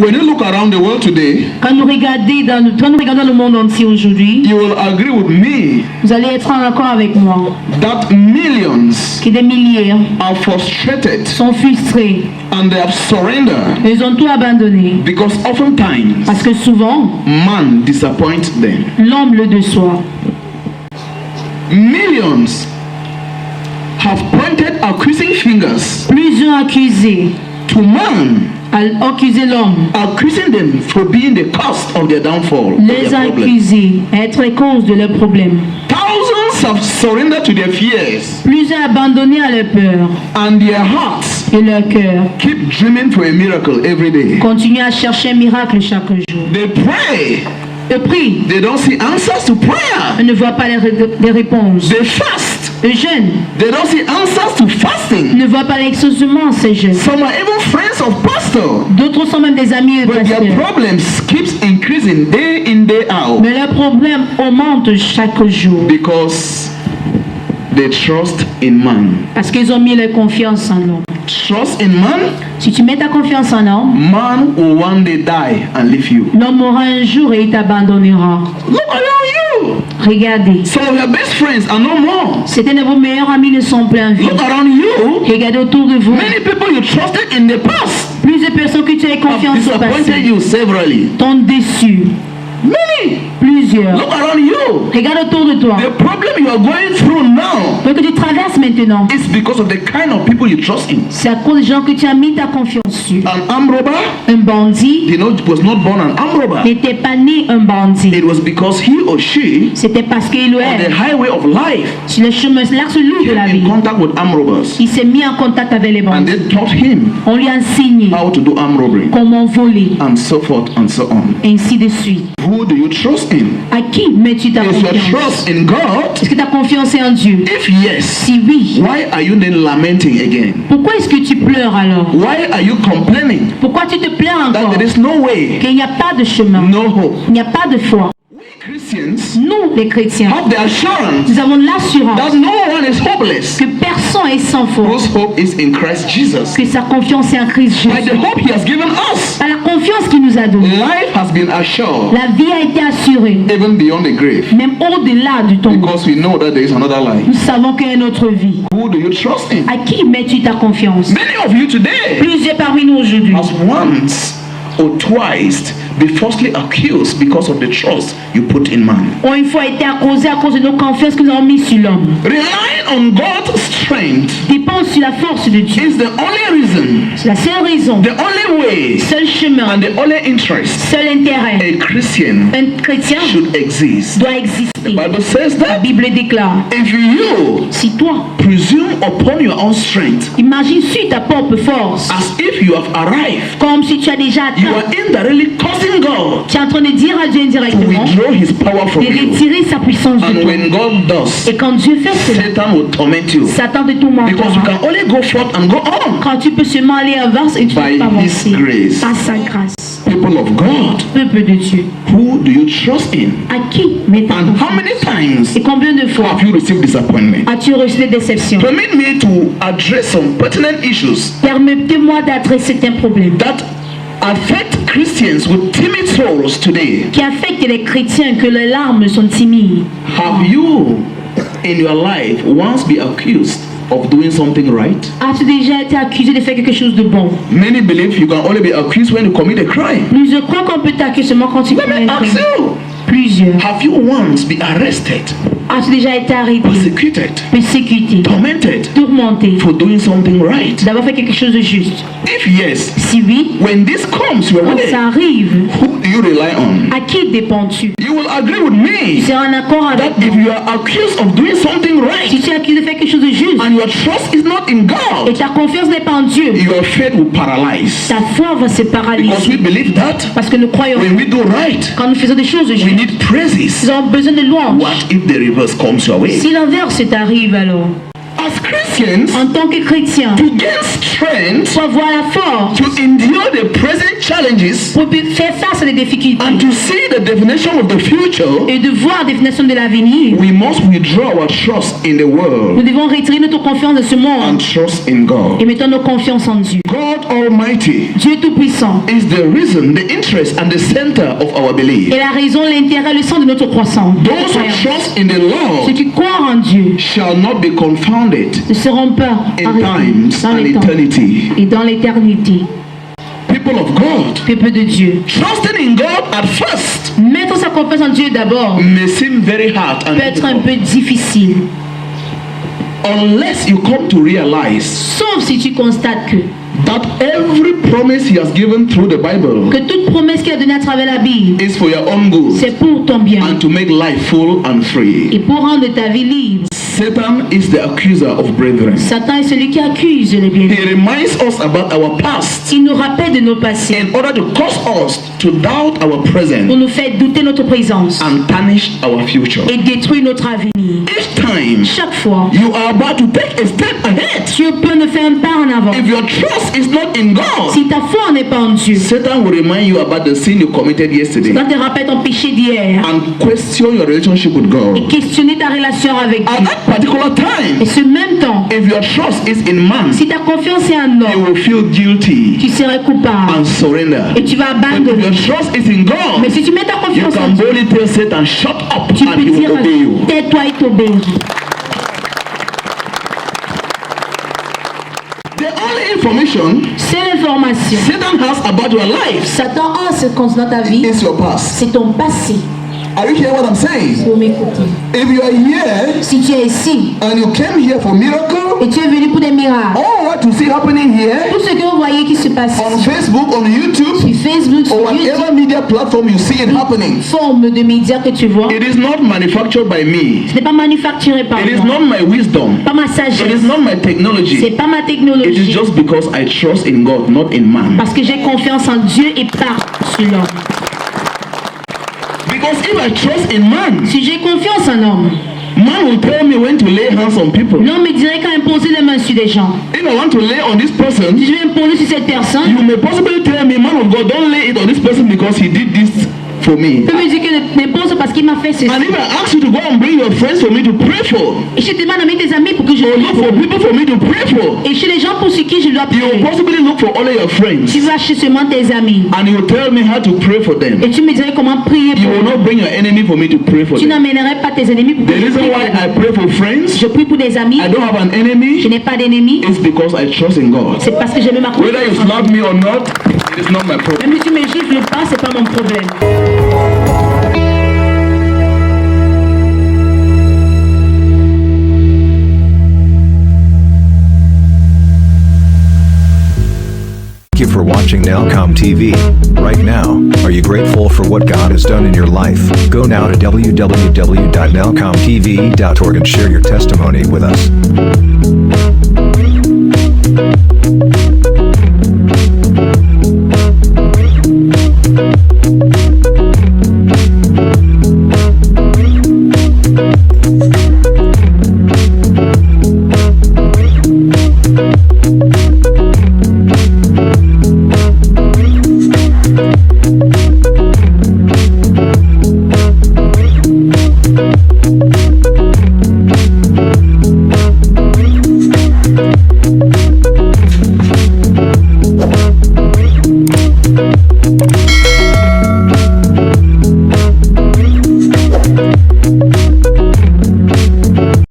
When you look around the world today, quand nous regardons le monde entier aujourd'hui, you will agree with me vous allez être en accord avec moi that millions que des milliers are frustrated sont frustrés. and they have surrendered Ils ont tout abandonné because oftentimes parce que souvent, man disappoints them. l'homme le déçoit. Millions have pointed accusing fingers Plusieurs accusés to man, accuser l'homme, accusing them for being the cause of their downfall, of les their problem. accuser, être cause de leurs problèmes. Thousands have surrendered to their fears, Plusieurs abandonnés à leur peur and their hearts et leur cœur keep dreaming for a miracle every day. continuent à chercher un miracle chaque jour. They pray, Ils prient, they don't see answers to prayer. ils ne voient pas les réponses. They fast, Ils jeûnent, they don't see answers to ils fasting. ne voient pas l'exaucement ces jeûnes. Some are even friends of pastor, D'autres sont même des amis de but their pasteurs. problems keeps increasing day in, day out Mais leurs problèmes augmentent chaque jour because they trust in man. parce qu'ils ont mis leur confiance en l'homme. Trust in man, Si tu mets ta confiance en l'homme, man will one day die and leave you. l'homme mourra un jour et il t'abandonnera. Look around you. Regardez, Some of your best friends are no more. certains de vos meilleurs amis ne sont plus en vie. Look around you. Regardez autour de vous. Many people you trusted in the past Plusieurs personnes que tu as have confiance au disappointed passé you severally. t'ont déçu. Many. Plusieurs. Look around you. Regarde autour de toi. The problem you are going through now Ce que tu traverses maintenant, is because of the kind of people you trust in. c'est à cause des gens que tu as mis ta confiance sur. An armed robber, Un bandit was not born an armed robber. n'était pas né un bandit. It was because he or she, C'était parce qu'il on the est highway of life, sur le chemin, l'axe lourd de la came in vie. contact with armed robbers, Il s'est mis en contact avec les and bandits. they taught him On lui a enseigné how to do armed robbery, comment voler, and so forth and so on. ainsi de suite. Who do you trust in? À qui mets-tu ta Is your confiance? trust in God? Est-ce que ta confiance est en Dieu? If yes, Si oui, why are you then lamenting again? pourquoi est-ce que tu pleures alors? Why are you complaining Pourquoi tu te plains that encore? there is no way, Qu'il n'y a pas de chemin, no hope? il n'y a pas de foi. We Christians Nous, les chrétiens, have the assurance nous avons l'assurance that no one is hopeless, que personne est sans foi, whose hope is in Christ Jesus. que sa confiance est en Christ By the Jésus. hope he has given us, Par la confiance qu'il nous a donnée, life has been assured la vie a été assurée, even beyond the grave, même au-delà du tombeau. because we know that there is another life. Nous savons qu'il y a une autre vie. Who do you trust in? À qui mets-tu ta confiance? Many of you today Plusieurs parmi nous aujourd'hui has once or twice been falsely accused because of the trust you put in man. ont une fois été accusés à cause de nos confiances que nous avons mises sur l'homme. Relying on God's strength Dépend sur la force de Dieu. is the only reason, C'est la seule raison, the only way, seul chemin, and the only interest seul intérêt. a Christian Un chrétien should exist. doit exister. The Bible says La that Bible déclare, if you si toi, presume upon your own strength imagine sur ta propre force, as if you have arrived, comme si tu as déjà you atteint, are indirectly causing God tu es en train de dire à Dieu to indirectement withdraw his power from de you. retirer sa puissance de And toi. when God does, Et quand Dieu fait cela, Satan will torment you, Satan te because you tourmentera. can only go forth and go on. Quand tu peux seulement aller avant et tu By peux pas his avancer. grace. Par sa grâce. People of God, Peuple de Dieu. who do you trust in? À qui mets ta And how confiance? many times Et combien de fois have you received disappointment? as-tu reçu des déceptions? Permit me to address some pertinent issues Permettez-moi d'adresser certains problèmes that affect Christians with timid souls today. qui affectent les chrétiens que les larmes sont timides. Have you in your life once been accused of doing something right? As-tu déjà été accusé de faire quelque chose de bon? Many believe you can only be accused when you commit a crime. Nous crois qu'on peut t'accuser seulement quand tu Let commets me un ask crime. you, Plusieurs. have you once been arrested, As-tu déjà été arrêté, persecuted, persécuté, tormented tourmenté for doing something right? d'avoir fait quelque chose de juste? If yes, Si oui, when this comes your quand way, ça arrive, who do you rely on? à qui dépends-tu? You will agree with Tu me seras en accord avec that if moi. you are accused of doing something Si right tu es accusé de faire quelque chose de juste and your trust is not in et God, ta confiance n'est pas en Dieu, your faith will paralyze. ta foi va se Because paralyser. we believe that Parce que nous croyons, when we do right, quand nous faisons des choses we justes, need praises. nous avons besoin de louanges. What if the reverse comes your way? Si l'inverse t'arrive alors, As Christians, En tant que chrétien, to gain strength pour avoir la force, to endure the present challenges pour faire face à des difficultés and to see the definition of the future, et de voir la définition de l'avenir, we must withdraw our trust in the nous world devons retirer notre confiance de ce and monde trust in God. et mettons nos confiances en Dieu. God Almighty Dieu Tout-Puissant is the reason, the interest, and the center of our belief. est la raison, l'intérêt, le centre de notre croissance. Those who trust in the Ceux Lord qui croient en Dieu shall not be confounded ne seront pas in arrêtés times dans and les temps eternity. et dans l'éternité. People of God, Peuple de Dieu, trusting in God at first mettre sa confiance en Dieu d'abord may seem very hard and peut être un difficult peu difficile, unless you come to realize sauf si tu constates that every promise He has given through the Bible que toute promesse qu'il a donnée à travers la Bible, is for your own good c'est pour ton bien and to make life full and free. et pour rendre ta vie libre. Satan is the accuser of brethren. Satan est celui qui accuse les bien. He reminds us about our past Il nous rappelle de nos passés in order to cause us to doubt our pour present nous faire douter notre présence and tarnish our future. et détruire notre avenir. Each time Chaque fois, you are about to take a step ahead, tu peux ne faire un pas en avant. if your trust is not in God, Si ta foi n'est pas en Dieu, Satan will remind you about the sin you committed yesterday Satan te rappelle ton péché d'hier and question your relationship with et God. questionner ta relation avec At Dieu. that particular Et time, ce même temps, if your trust is in man, si ta confiance est en you homme, will feel guilty tu serais coupable and surrender. et tu vas But if abandonner. your trust is in God, Mais si tu mets ta you confiance en can Dieu, boldly tell Satan, shut up, tu and peux he will dire obey you. tais-toi et t'obéir. The only information C'est l'information. Satan has about your life Satan a ce concernant ta vie, is your past. c'est ton passé. Are you hearing what I'm saying? Pour m'écouter. If you are here Si tu es ici and you came here for miracle, et tu es venu pour des miracles, all what you see happening here tout ce que vous voyez qui se passe on Facebook, on YouTube, sur Facebook, or sur YouTube, whatever media platform you see it happening, forme de médias que tu vois, it is not manufactured by me. ce n'est pas manufacturé par It is moi, not my wisdom. pas ma It is sagesse, not my c'est technology. pas ma It is technologie, just because I trust in God, not in man. parce que j'ai confiance en Dieu et pas sur l'homme. Because if I trust in man, Si j'ai confiance en homme, man will tell me when to lay hands on people. l'homme me dirait quand imposer les mains sur des gens. If I want to lay on this person, Si je vais imposer sur cette personne, you may possibly tell me, man of God, don't lay it on this person because he did this for me. tu peux me dire que n'impose parce qu'il m'a fait ceci. And if I ask you to go and bring your friends for me to pray for, Et je te demande d'amener tes amis pour que je or prie look pour for eux. people for me to pray for, Et chez les gens pour ceux qui je dois you will prier, possibly look for all of your friends tu vas chez seulement tes amis. and you will tell me how to pray for them. Et tu me dirais comment prier You pour will eux. not bring your enemy for me to pray for Tu them. n'amènerais pas tes ennemis pour The que je reason prie why pour eux. I pray for friends, Je prie pour des amis, I don't have an je enemy, n'ai pas d'ennemis, it's because I trust in God. c'est parce que je mets ma Whether you confiance en slap Dieu. me or not, it is not my problem. Même si tu me gifles pas, c'est pas mon problème. Thank you for watching Nowcom TV. Right now, are you grateful for what God has done in your life? Go now to www.nowcomtv.org and share your testimony with us.